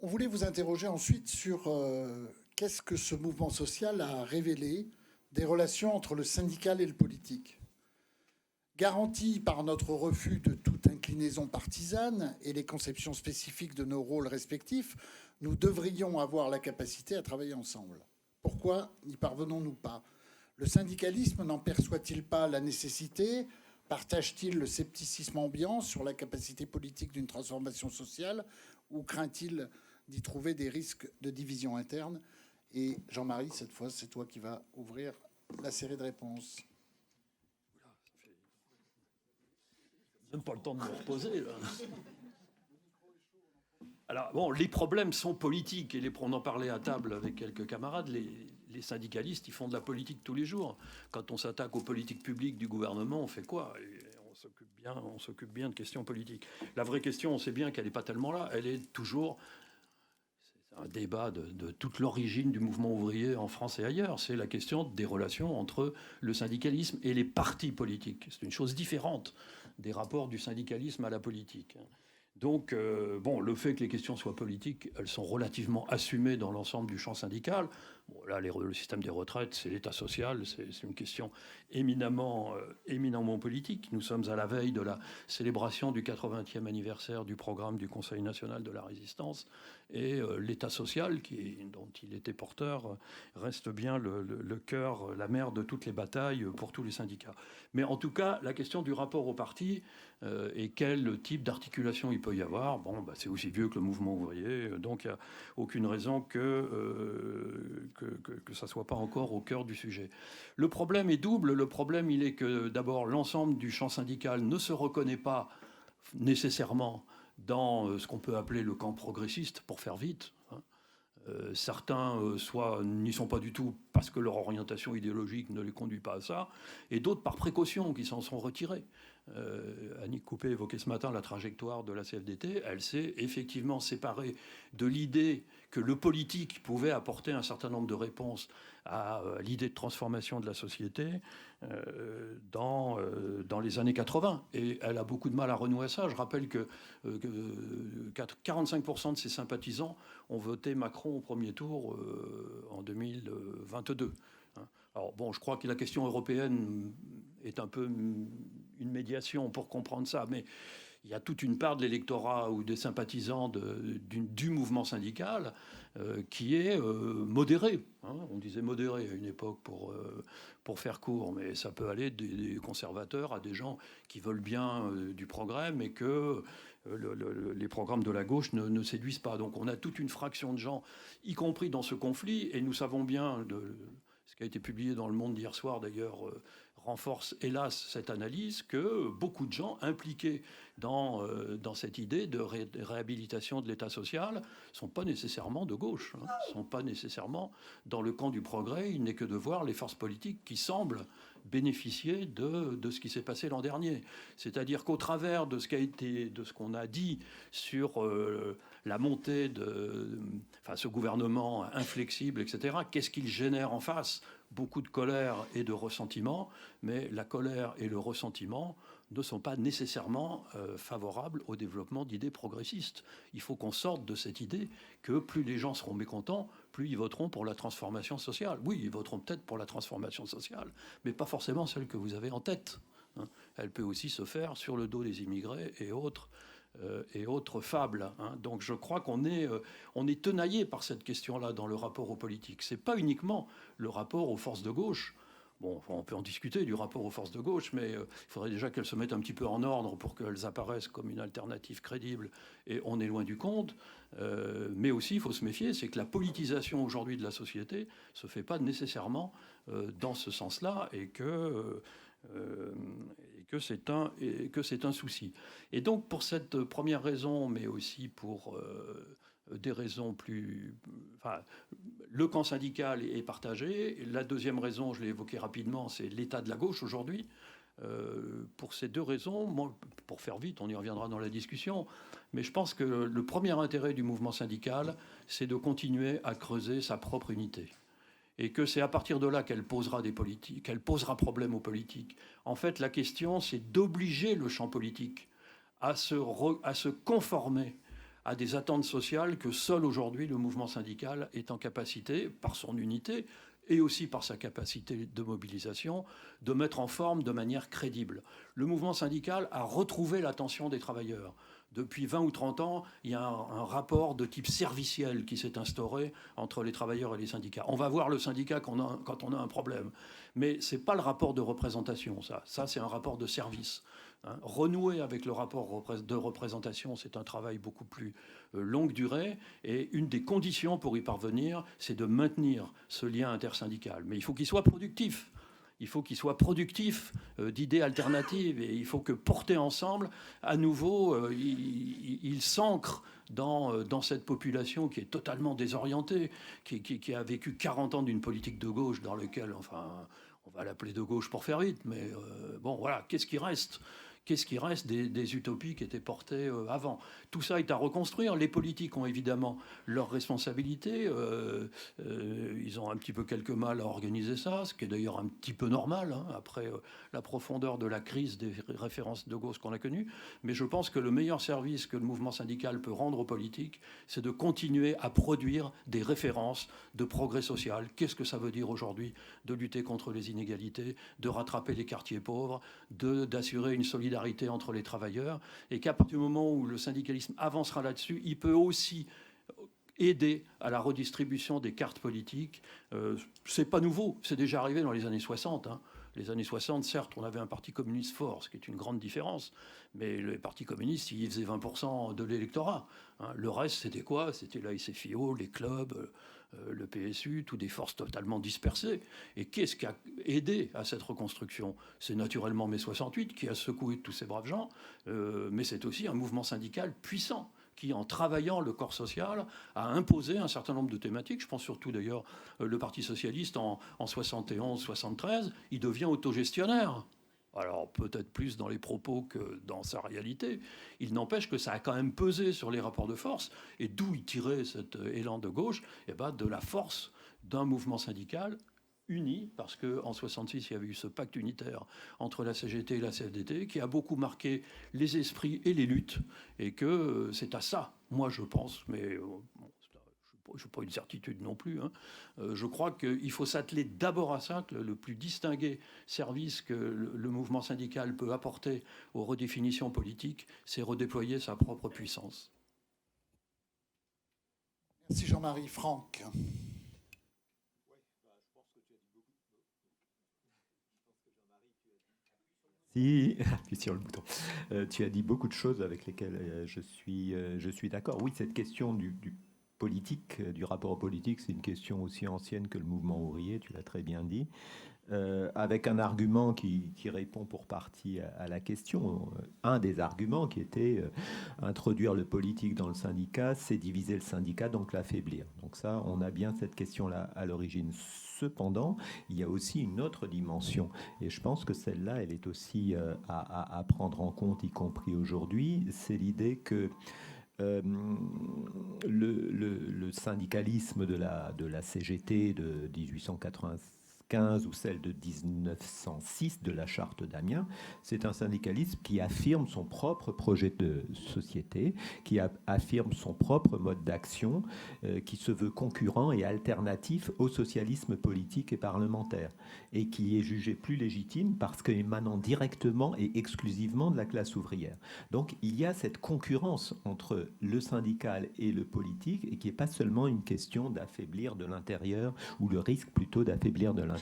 On voulait vous interroger ensuite sur qu'est-ce que ce mouvement social a révélé des relations entre le syndical et le politique. Garantie par notre refus de toute inclinaison partisane et les conceptions spécifiques de nos rôles respectifs, nous devrions avoir la capacité à travailler ensemble. Pourquoi n'y parvenons-nous pas? Le syndicalisme n'en perçoit-il pas la nécessité? Partage-t-il le scepticisme ambiant sur la capacité politique d'une transformation sociale? Ou craint-il d'y trouver des risques de division interne? Et Jean-Marie, cette fois, c'est toi qui vas ouvrir la série de réponses. Même pas le temps de me reposer, là. Alors, bon, les problèmes sont politiques, et on en parlait à table avec quelques camarades. Les syndicalistes, ils font de la politique tous les jours. Quand on s'attaque aux politiques publiques du gouvernement, on fait quoi? On s'occupe bien de questions politiques. La vraie question, on sait bien qu'elle n'est pas tellement là. Elle est toujours... C'est un débat de toute l'origine du mouvement ouvrier en France et ailleurs. C'est la question des relations entre le syndicalisme et les partis politiques. C'est une chose différente des rapports du syndicalisme à la politique. Donc, bon, le fait que les questions soient politiques, elles sont relativement assumées dans l'ensemble du champ syndical. Bon, là, le système des retraites, c'est l'État social, c'est une question éminemment politique. Nous sommes à la veille de la célébration du 80e anniversaire du programme du Conseil national de la résistance, et l'État social, dont il était porteur, reste bien le cœur, la mère de toutes les batailles pour tous les syndicats. Mais en tout cas, la question du rapport au parti et quel type d'articulation il peut y avoir, bon, bah, c'est aussi vieux que le mouvement ouvrier, donc il n'y a aucune raison que ça ne soit pas encore au cœur du sujet. Le problème est double. Le problème, il est que d'abord, l'ensemble du champ syndical ne se reconnaît pas nécessairement dans ce qu'on peut appeler le camp progressiste, pour faire vite. Certains soit n'y sont pas du tout parce que leur orientation idéologique ne les conduit pas à ça, et d'autres par précaution qui s'en sont retirés. Annick Coupet évoquait ce matin la trajectoire de la CFDT. Elle s'est effectivement séparée de l'idée que le politique pouvait apporter un certain nombre de réponses à l'idée de transformation de la société dans les années 80. Et elle a beaucoup de mal à renouer ça. Je rappelle que 45% de ses sympathisants ont voté Macron au premier tour en 2022. Alors bon, je crois que la question européenne est un peu une médiation pour comprendre ça, mais il y a toute une part de l'électorat ou des sympathisants du mouvement syndical qui est modéré. On disait modéré à une époque pour faire court, mais ça peut aller des conservateurs à des gens qui veulent bien du progrès, mais que les programmes de la gauche ne séduisent pas. Donc on a toute une fraction de gens, y compris dans ce conflit, et nous savons bien... Ce qui a été publié dans Le Monde d'hier soir, d'ailleurs, renforce, hélas, cette analyse, que beaucoup de gens impliqués dans cette idée de réhabilitation de l'État social ne sont pas nécessairement de gauche, ne sont pas nécessairement dans le camp du progrès. Il n'est que de voir les forces politiques qui semblent bénéficier de ce qui s'est passé l'an dernier. C'est-à-dire qu'au travers de ce qu'on a dit sur la montée de ce gouvernement inflexible, etc., qu'est-ce qu'il génère en face? Beaucoup de colère et de ressentiment, mais la colère et le ressentiment ne sont pas nécessairement favorables au développement d'idées progressistes. Il faut qu'on sorte de cette idée que plus les gens seront mécontents, plus ils voteront pour la transformation sociale. Oui, ils voteront peut-être pour la transformation sociale, mais pas forcément celle que vous avez en tête. Elle peut aussi se faire sur le dos des immigrés et autres fables. Donc je crois qu'on est tenaillé par cette question-là dans le rapport aux politiques. Ce n'est pas uniquement le rapport aux forces de gauche. Bon, on peut en discuter du rapport aux forces de gauche, mais il faudrait déjà qu'elles se mettent un petit peu en ordre pour qu'elles apparaissent comme une alternative crédible, et on est loin du compte. Mais aussi, il faut se méfier, c'est que la politisation aujourd'hui de la société ne se fait pas nécessairement dans ce sens-là, et que c'est un souci. Et donc, pour cette première raison, mais aussi pour des raisons plus... Enfin, le camp syndical est partagé. La deuxième raison, je l'ai évoqué rapidement, c'est l'état de la gauche aujourd'hui. Pour ces deux raisons, pour faire vite, on y reviendra dans la discussion, mais je pense que le premier intérêt du mouvement syndical, c'est de continuer à creuser sa propre unité. Et que c'est à partir de là qu'elle posera problème aux politiques. En fait, la question, c'est d'obliger le champ politique à se conformer à des attentes sociales que seul aujourd'hui le mouvement syndical est en capacité, par son unité et aussi par sa capacité de mobilisation, de mettre en forme de manière crédible. Le mouvement syndical a retrouvé l'attention des travailleurs. Depuis 20 ou 30 ans, il y a un rapport de type serviciel qui s'est instauré entre les travailleurs et les syndicats. On va voir le syndicat quand on a un problème. Mais ce n'est pas le rapport de représentation, ça. Ça, c'est un rapport de service. Renouer avec le rapport de représentation, c'est un travail beaucoup plus longue durée. Et une des conditions pour y parvenir, c'est de maintenir ce lien intersyndical. Mais il faut qu'il soit productif. Il faut qu'il soit productif d'idées alternatives et il faut que, portés ensemble, à nouveau, il s'ancre dans cette population qui est totalement désorientée, qui a vécu 40 ans d'une politique de gauche dans laquelle, enfin, on va l'appeler de gauche pour faire vite, mais bon, voilà, qu'est-ce qui reste ? Qu'est-ce qui reste des utopies qui étaient portées avant ? Tout ça est à reconstruire. Les politiques ont évidemment leurs responsabilités. Ils ont un petit peu quelques mal à organiser ça, ce qui est d'ailleurs un petit peu normal, après la profondeur de la crise des références de gauche qu'on a connues. Mais je pense que le meilleur service que le mouvement syndical peut rendre aux politiques, c'est de continuer à produire des références de progrès social. Qu'est-ce que ça veut dire aujourd'hui de lutter contre les inégalités, de rattraper les quartiers pauvres, d'assurer une solidarité entre les travailleurs, et qu'à partir du moment où le syndicalisme avancera là-dessus, il peut aussi aider à la redistribution des cartes politiques. C'est pas nouveau, c'est déjà arrivé dans les années 60. Les années 60, certes, on avait un parti communiste fort, ce qui est une grande différence, mais le parti communiste, il faisait 20% de l'électorat. Le reste, c'était quoi ? C'était l'ASFIO, les clubs, le PSU, toutes des forces totalement dispersées. Et qu'est-ce qui a aidé à cette reconstruction ? C'est naturellement mai 68 qui a secoué tous ces braves gens, mais c'est aussi un mouvement syndical puissant qui, en travaillant le corps social, a imposé un certain nombre de thématiques. Je pense surtout d'ailleurs le Parti socialiste en 71-73, il devient autogestionnaire. Alors peut-être plus dans les propos que dans sa réalité. Il n'empêche que ça a quand même pesé sur les rapports de force. Et d'où il tirait cet élan de gauche ? De la force d'un mouvement syndical uni, parce qu'en 66, il y avait eu ce pacte unitaire entre la CGT et la CFDT qui a beaucoup marqué les esprits et les luttes, et que c'est à ça, moi je pense, mais je n'ai pas une certitude non plus, je crois qu'il faut s'atteler d'abord à ça, que le plus distingué service que le mouvement syndical peut apporter aux redéfinitions politiques, c'est redéployer sa propre puissance. Merci Jean-Marie. Franck. Si, appuie sur le bouton. Tu as dit beaucoup de choses avec lesquelles je suis d'accord. Oui, cette question du politique, du rapport au politique, c'est une question aussi ancienne que le mouvement ouvrier, tu l'as très bien dit, avec un argument qui répond pour partie à la question. Un des arguments qui était introduire le politique dans le syndicat, c'est diviser le syndicat, donc l'affaiblir. Donc ça, on a bien cette question-là à l'origine. Cependant, il y a aussi une autre dimension, et je pense que celle-là, elle est aussi à prendre en compte, y compris aujourd'hui, c'est l'idée que le syndicalisme de la CGT de 1895 ou celle de 1906 de la charte d'Amiens, c'est un syndicalisme qui affirme son propre projet de société, qui affirme son propre mode d'action, qui se veut concurrent et alternatif au socialisme politique et parlementaire, et qui est jugé plus légitime parce qu'émanant directement et exclusivement de la classe ouvrière. Donc il y a cette concurrence entre le syndical et le politique, et qui n'est pas seulement une question d'affaiblir de l'intérieur, ou le risque plutôt d'affaiblir de l'intérieur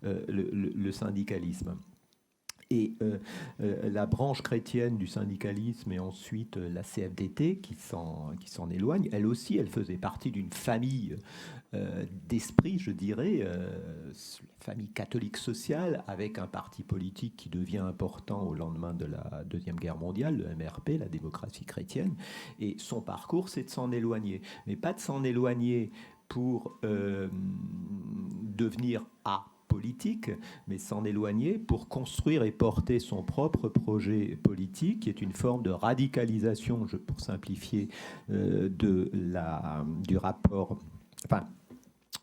le syndicalisme. Et la branche chrétienne du syndicalisme et ensuite la CFDT qui s'en éloigne, elle aussi, elle faisait partie d'une famille d'esprit, je dirais, famille catholique sociale, avec un parti politique qui devient important au lendemain de la Deuxième Guerre mondiale, le MRP, la démocratie chrétienne. Et son parcours, c'est de s'en éloigner. Mais pas de s'en éloigner pour devenir politique, mais s'en éloigner pour construire et porter son propre projet politique, qui est une forme de radicalisation, pour simplifier, du rapport, enfin,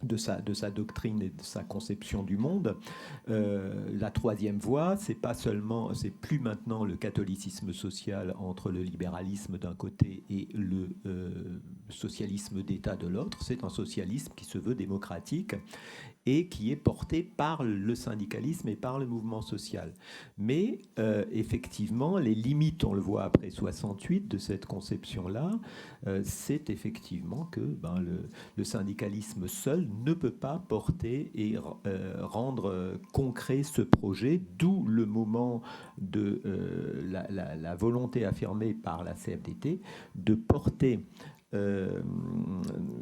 de sa doctrine et de sa conception du monde. La troisième voie, c'est plus maintenant le catholicisme social entre le libéralisme d'un côté et le socialisme d'État de l'autre. C'est un socialisme qui se veut démocratique et qui est porté par le syndicalisme et par le mouvement social. Mais effectivement, les limites, on le voit après 68, de cette conception-là, c'est effectivement que le syndicalisme seul ne peut pas porter et rendre concret ce projet, d'où le moment de la volonté affirmée par la CFDT de porter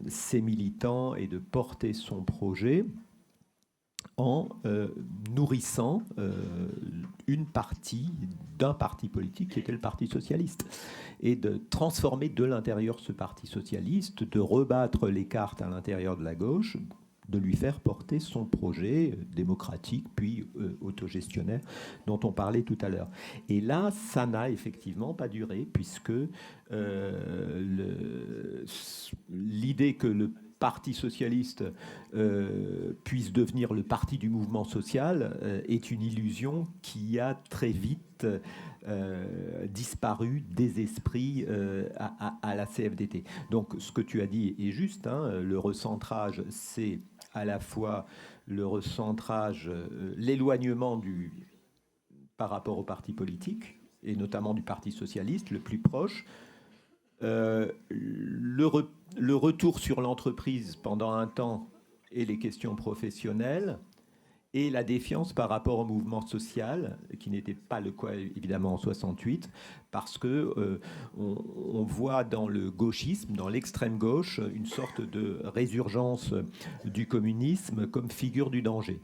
ses militants et de porter son projet en nourrissant une partie d'un parti politique qui était le Parti socialiste, et de transformer de l'intérieur ce Parti socialiste, de rebattre les cartes à l'intérieur de la gauche, de lui faire porter son projet démocratique puis autogestionnaire dont on parlait tout à l'heure. Et là, ça n'a effectivement pas duré, puisque l'idée que le Parti socialiste puisse devenir le parti du mouvement social est une illusion qui a très vite disparu des esprits à la CFDT. Donc ce que tu as dit est juste, hein, le recentrage, c'est à la fois le recentrage, l'éloignement par rapport au parti politique, et notamment du Parti socialiste, le plus proche, le retour sur l'entreprise pendant un temps et les questions professionnelles, et la défiance par rapport au mouvement social, qui n'était pas le cas évidemment en 68, parce que on voit dans le gauchisme, dans l'extrême gauche, une sorte de résurgence du communisme comme figure du danger.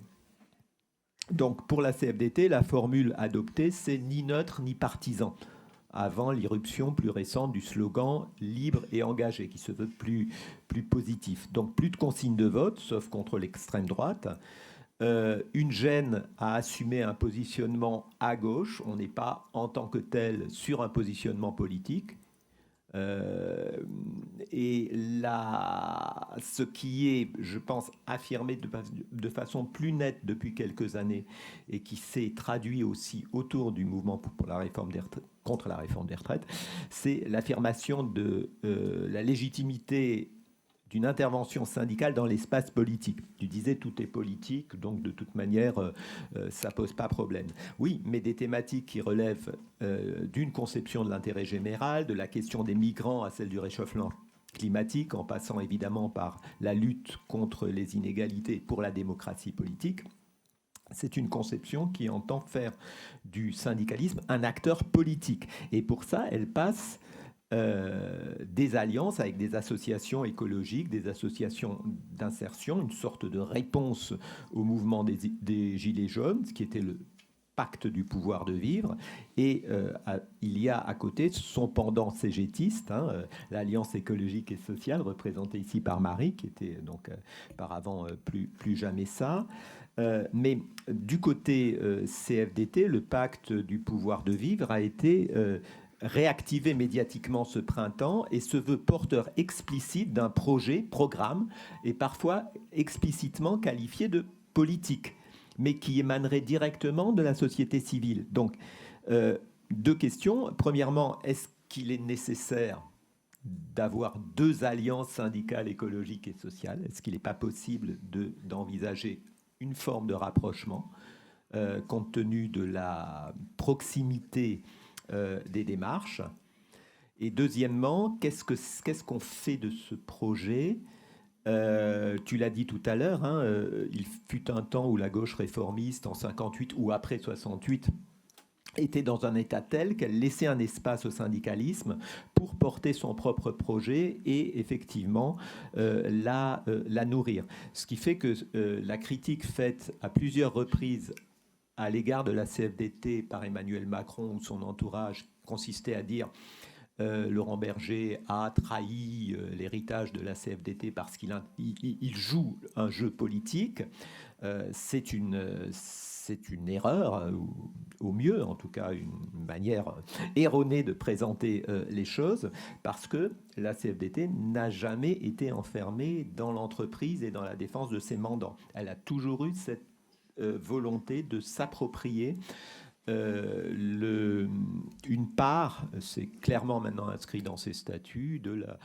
Donc pour la CFDT, la formule adoptée, c'est ni neutre ni partisan, avant l'irruption plus récente du slogan « libre et engagé », qui se veut plus positif. Donc plus de consignes de vote, sauf contre l'extrême droite. Une gêne à assumer un positionnement à gauche. On n'est pas en tant que tel sur un positionnement politique. Et là, ce qui est, je pense, affirmé de façon plus nette depuis quelques années et qui s'est traduit aussi autour du mouvement pour la réforme contre la réforme des retraites, c'est l'affirmation de la légitimité d'une intervention syndicale dans l'espace politique. Tu disais tout est politique, donc de toute manière, ça pose pas problème. Oui, mais des thématiques qui relèvent d'une conception de l'intérêt général, de la question des migrants à celle du réchauffement climatique, en passant évidemment par la lutte contre les inégalités pour la démocratie politique. C'est une conception qui entend faire du syndicalisme un acteur politique. Et pour ça, elle passe des alliances avec des associations écologiques, des associations d'insertion, une sorte de réponse au mouvement des Gilets jaunes, ce qui était le pacte du pouvoir de vivre. Et il y a à côté son pendant cégétiste, hein, l'Alliance écologique et sociale, représentée ici par Marie, qui était donc auparavant plus jamais ça. Mais du côté CFDT, le pacte du pouvoir de vivre a été réactivé médiatiquement ce printemps et se veut porteur explicite d'un programme, et parfois explicitement qualifié de politique, mais qui émanerait directement de la société civile. Donc, deux questions. Premièrement, est-ce qu'il est nécessaire d'avoir deux alliances syndicales, écologiques et sociales? Est-ce qu'il n'est pas possible d'envisager une forme de rapprochement compte tenu de la proximité des démarches? Et deuxièmement, qu'est-ce qu'on fait de ce projet? Tu l'as dit tout à l'heure, hein, il fut un temps où la gauche réformiste en 58 ou après 68 était dans un état tel qu'elle laissait un espace au syndicalisme pour porter son propre projet et effectivement la nourrir. Ce qui fait que la critique faite à plusieurs reprises à l'égard de la CFDT par Emmanuel Macron ou son entourage consistait à dire Laurent Berger a trahi l'héritage de la CFDT parce qu'il joue un jeu politique. c'est une erreur, ou au mieux, en tout cas, une manière erronée de présenter les choses, parce que la CFDT n'a jamais été enfermée dans l'entreprise et dans la défense de ses mandants. Elle a toujours eu cette volonté de s'approprier une part, c'est clairement maintenant inscrit dans ses statuts, de la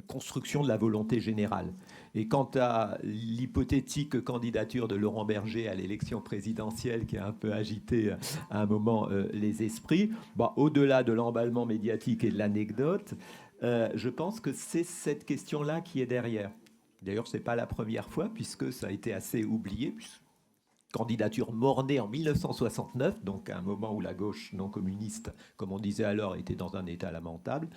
construction de la volonté générale. Et quant à l'hypothétique candidature de Laurent Berger à l'élection présidentielle qui a un peu agité à un moment les esprits, au-delà de l'emballement médiatique et de l'anecdote, je pense que c'est cette question-là qui est derrière. D'ailleurs, ce n'est pas la première fois, puisque ça a été assez oublié, candidature mort-née en 1969, donc à un moment où la gauche non communiste, comme on disait alors, était dans un état lamentable.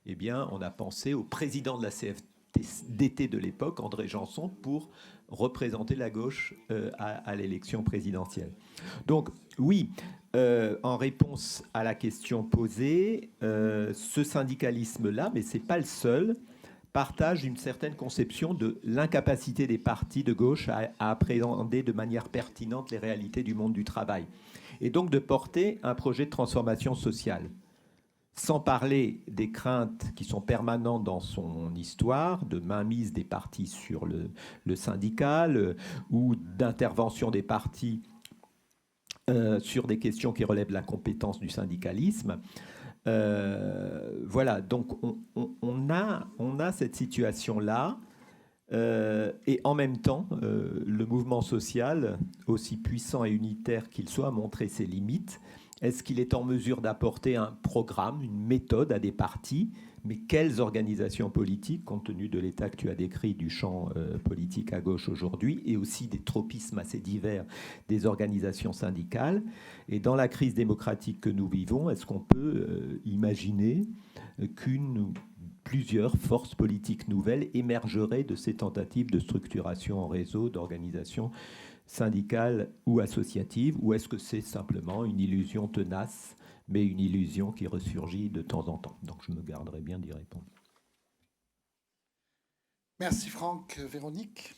Eh bien, on a pensé au président de la CFDT de l'époque, André Janson, pour représenter la gauche à l'élection présidentielle. Donc, oui, en réponse à la question posée, ce syndicalisme-là, mais ce n'est pas le seul, partage une certaine conception de l'incapacité des partis de gauche à appréhender de manière pertinente les réalités du monde du travail, et donc de porter un projet de transformation sociale. Sans parler des craintes qui sont permanentes dans son histoire, de mainmise des partis sur le syndical, ou d'intervention des partis sur des questions qui relèvent de la compétence du syndicalisme. Voilà, donc on a cette situation-là, et en même temps, le mouvement social, aussi puissant et unitaire qu'il soit, a montré ses limites. Est-ce qu'il est en mesure d'apporter un programme, une méthode à des partis? Mais quelles organisations politiques, compte tenu de l'état que tu as décrit du champ politique à gauche aujourd'hui, et aussi des tropismes assez divers des organisations syndicales? Et dans la crise démocratique que nous vivons, est-ce qu'on peut imaginer qu'une ou plusieurs forces politiques nouvelles émergeraient de ces tentatives de structuration en réseau, d'organisation syndicale ou associative, ou est-ce que c'est simplement une illusion tenace, mais une illusion qui ressurgit de temps en temps? Donc je me garderai bien d'y répondre. Merci Franck. Véronique?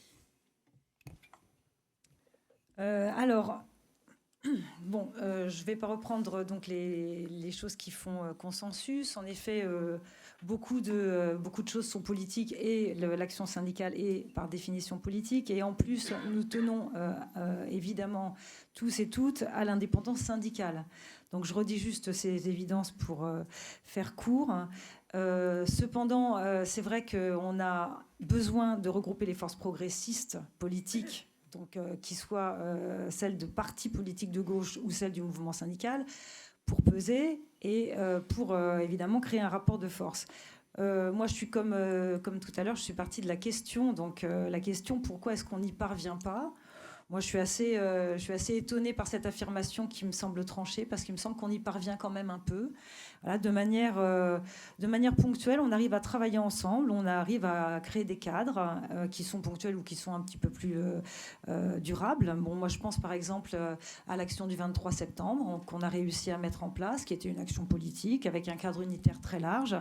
Alors, bon, je ne vais pas reprendre donc les choses qui font consensus. En effet, beaucoup de choses sont politiques, et l'action syndicale est par définition politique. Et en plus, nous tenons évidemment tous et toutes à l'indépendance syndicale. Donc je redis juste ces évidences pour faire court. Cependant, c'est vrai qu'on a besoin de regrouper les forces progressistes politiques, donc qui soient celles de partis politiques de gauche ou celles du mouvement syndical, pour peser et pour évidemment créer un rapport de force. Moi, je suis comme tout à l'heure, je suis partie de la question. Donc la question, pourquoi est-ce qu'on n'y parvient pas ? Moi, je suis assez étonnée par cette affirmation qui me semble tranchée, parce qu'il me semble qu'on y parvient quand même un peu. Voilà, de manière ponctuelle, on arrive à travailler ensemble, on arrive à créer des cadres qui sont ponctuels ou qui sont un petit peu plus durables. Bon, moi, je pense par exemple à l'action du 23 septembre qu'on a réussi à mettre en place, qui était une action politique avec un cadre unitaire très large.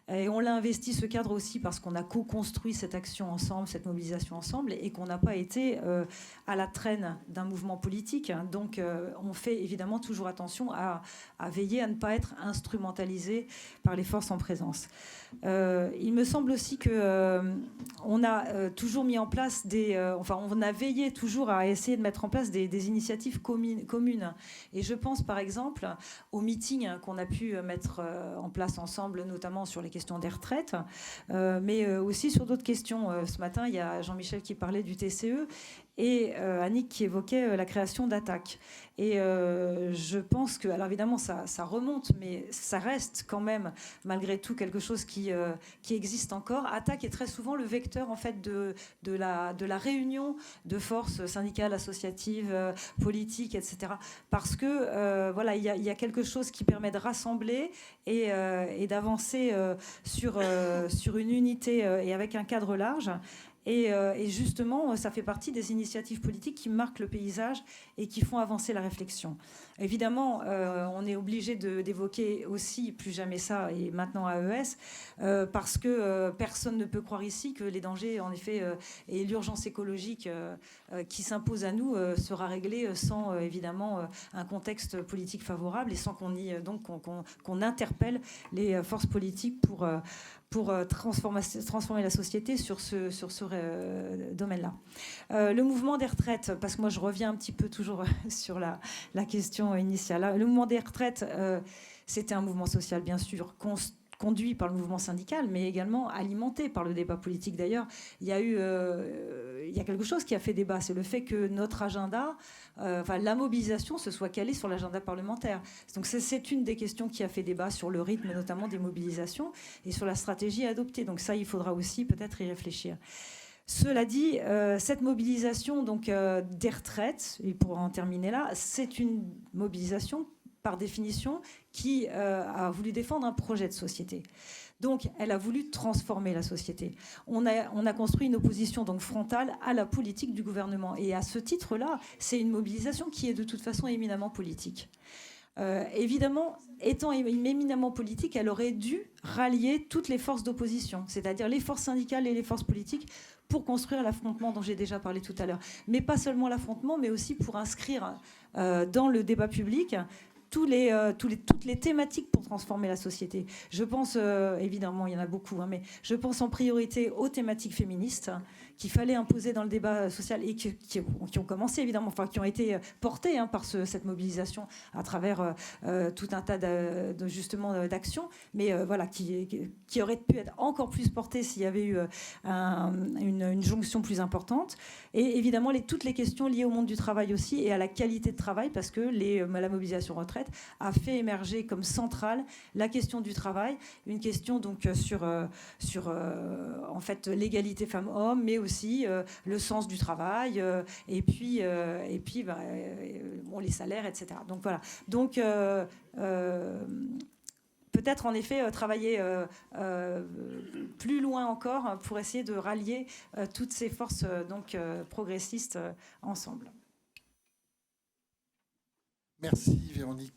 Et on l'a investi, ce cadre aussi, parce qu'on a co-construit cette action ensemble, cette mobilisation ensemble, et qu'on n'a pas été à la traîne d'un mouvement politique. Donc on fait évidemment toujours attention à veiller à ne pas être instrumentalisé par les forces en présence. Il me semble aussi qu'on a toujours mis en place on a veillé toujours à essayer de mettre en place des initiatives communes. Et je pense par exemple aux meetings qu'on a pu mettre en place ensemble, notamment sur les questions des retraites, mais aussi sur d'autres questions. Ce matin, il y a Jean-Michel qui parlait du TCE, et Annick qui évoquait la création d'Attac. Et je pense que, alors évidemment, ça remonte, mais ça reste quand même, malgré tout, quelque chose qui existe encore. Attac est très souvent le vecteur, en fait, de la réunion de forces syndicales, associatives, politiques, etc. Parce que, voilà, il y a quelque chose qui permet de rassembler et d'avancer sur une unité et avec un cadre large. Et justement, ça fait partie des initiatives politiques qui marquent le paysage et qui font avancer la réflexion. Évidemment, on est obligé d'évoquer aussi, plus jamais ça, et maintenant AES, parce que personne ne peut croire ici que les dangers, en effet, et l'urgence écologique qui s'impose à nous sera réglée sans, évidemment, un contexte politique favorable et sans qu'on interpelle les forces politiques pour transformer la société sur ce domaine-là. Le mouvement des retraites, parce que moi je reviens un petit peu toujours sur la question initiale. Le mouvement des retraites, c'était un mouvement social bien sûr conduit par le mouvement syndical, mais également alimenté par le débat politique. D'ailleurs, il y a quelque chose qui a fait débat, c'est le fait que notre agenda, la mobilisation se soit calée sur l'agenda parlementaire. Donc c'est une des questions qui a fait débat sur le rythme notamment des mobilisations et sur la stratégie adoptée. Donc ça, il faudra aussi peut-être y réfléchir. Cela dit, cette mobilisation des retraites, et pour en terminer là, c'est une mobilisation par définition, qui a voulu défendre un projet de société. Donc, elle a voulu transformer la société. On a construit une opposition donc frontale à la politique du gouvernement. Et à ce titre-là, c'est une mobilisation qui est de toute façon éminemment politique. Évidemment, étant éminemment politique, elle aurait dû rallier toutes les forces d'opposition, c'est-à-dire les forces syndicales et les forces politiques, pour construire l'affrontement dont j'ai déjà parlé tout à l'heure. Mais pas seulement l'affrontement, mais aussi pour inscrire dans le débat public toutes les thématiques pour transformer la société. Je pense, évidemment, il y en a beaucoup, mais je pense en priorité aux thématiques féministes qu'il fallait imposer dans le débat social et qui ont commencé, évidemment, qui ont été portées par cette mobilisation à travers tout un tas d'actions, mais qui auraient pu être encore plus portées s'il y avait eu une jonction plus importante. Et évidemment, toutes les questions liées au monde du travail aussi et à la qualité de travail, parce que la mobilisation retraite a fait émerger comme centrale la question du travail, une question donc sur en fait l'égalité femmes-hommes, mais aussi le sens du travail et puis les salaires, etc. Donc voilà. Donc peut-être en effet travailler plus loin encore pour essayer de rallier toutes ces forces progressistes ensemble. Merci Véronique.